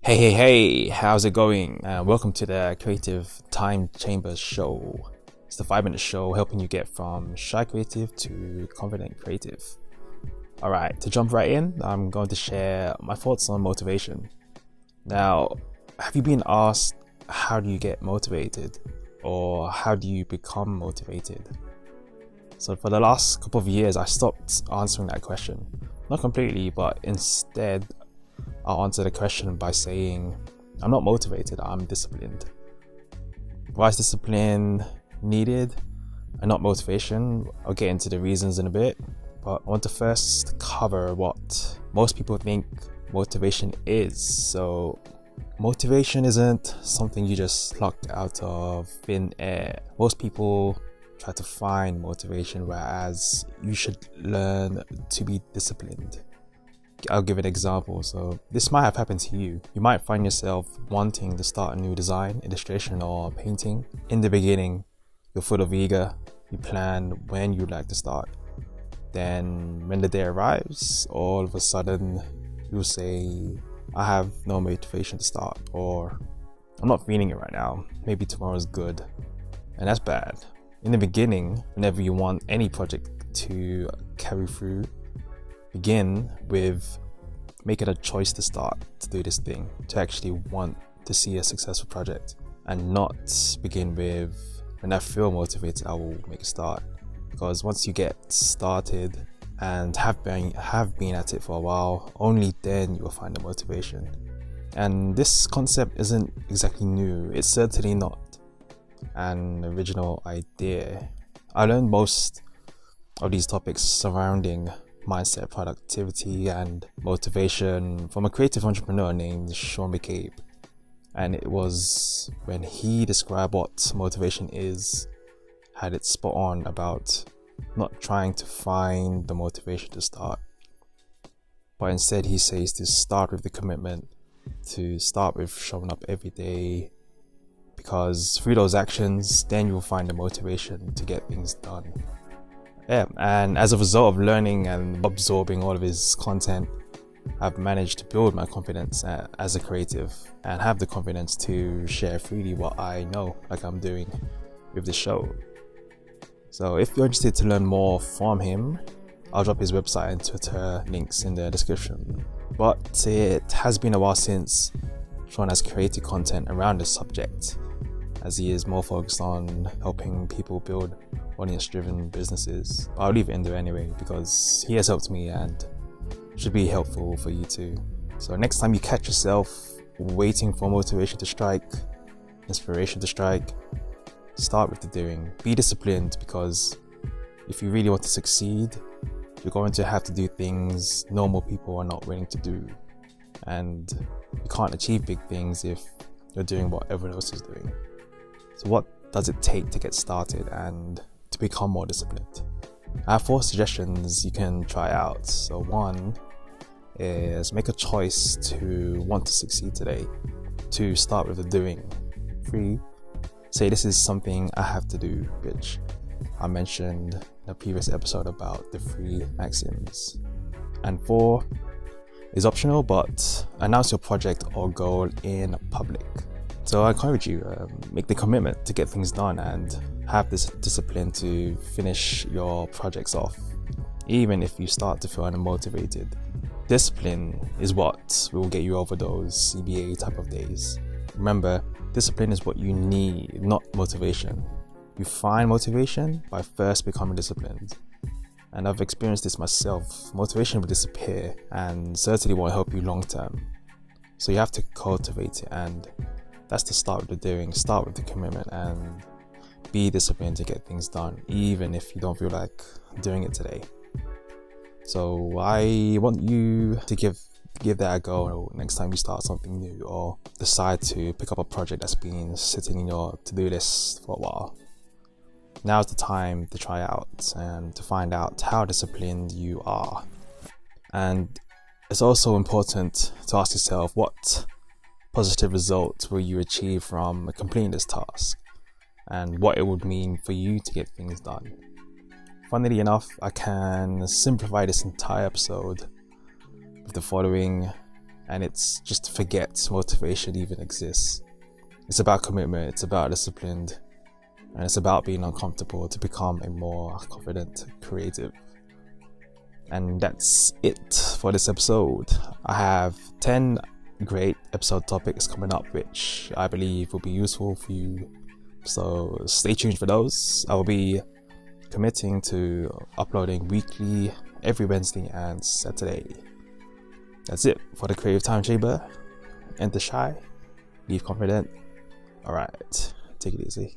Hey, how's it going? Welcome to the Creative Time Chambers show. It's the 5 minute show helping you get from shy creative to confident creative. Alright, to jump right in, I'm going to share my thoughts on motivation. Now, have you been asked how do you get motivated or how do you become motivated? So, for the last couple of years, I stopped answering that question. Not completely, but instead, I'll answer the question by saying, I'm not motivated, I'm disciplined. Why is discipline needed and not motivation? I'll get into the reasons in a bit, but I want to first cover what most people think motivation is. So, motivation isn't something you just pluck out of thin air. Most people try to find motivation, whereas you should learn to be disciplined. I'll give an example. So this might have happened to you. You might find yourself wanting to start a new design, illustration, or painting. In the beginning, you're full of eager. You plan when you'd like to start. Then when the day arrives, all of a sudden you'll say, I have no motivation to start, or I'm not feeling it right now. Maybe tomorrow's good. And that's bad. In the beginning, whenever you want any project to carry through, begin with making a choice to start to do this thing, to actually want to see a successful project, and not begin with, when I feel motivated, I will make a start. Because once you get started and have been at it for a while, only then you will find the motivation. And this concept isn't exactly new. It's certainly not an original idea. I learned most of these topics surrounding mindset, productivity, and motivation from a creative entrepreneur named McCabe. And it was when he described what motivation is, had it spot on about not trying to find the motivation to start, but instead he says to start with the commitment, to start with showing up every day, because through those actions then you'll find the motivation to get things done. And as a result of learning and absorbing all of his content, I've managed to build my confidence as a creative and have the confidence to share freely what I know, like I'm doing with the show. So if you're interested to learn more from him, I'll drop his website and Twitter links in the description. But it has been a while since Sean has created content around this subject, as he is more focused on helping people build audience-driven businesses. But I'll leave it in there anyway, because he has helped me and should be helpful for you too. So next time you catch yourself waiting for motivation to strike, inspiration to strike, start with the doing. Be disciplined, because if you really want to succeed, you're going to have to do things normal people are not willing to do. And you can't achieve big things if you're doing what everyone else is doing. So what does it take to get started and to become more disciplined? I have 4 suggestions you can try out. So 1 is make a choice to want to succeed today, to start with the doing. 3, say this is something I have to do, which I mentioned in a previous episode about the 3 maxims. And 4 is optional, but announce your project or goal in public. So I encourage you, make the commitment to get things done and have this discipline to finish your projects off, even if you start to feel unmotivated. Discipline is what will get you over those CBA type of days. Remember, discipline is what you need, not motivation. You find motivation by first becoming disciplined. And I've experienced this myself. Motivation will disappear and certainly won't help you long term. So you have to cultivate it, and that's to start with the doing, start with the commitment, and be disciplined to get things done, even if you don't feel like doing it today. So I want you to give that a go next time you start something new or decide to pick up a project that's been sitting in your to-do list for a while. Now's the time to try out and to find out how disciplined you are. And it's also important to ask yourself, what positive results will you achieve from completing this task, and what it would mean for you to get things done. Funnily enough, I can simplify this entire episode with the following and it's just to forget motivation even exists. It's about commitment, it's about discipline, and it's about being uncomfortable to become a more confident creative. And that's it for this episode. I have 10 great episode topics coming up which I believe will be useful for you, so stay tuned for those. I will be committing to uploading weekly every Wednesday and Saturday. That's it for the Creative Time Chamber. Enter shy, leave confident. Alright, take it easy.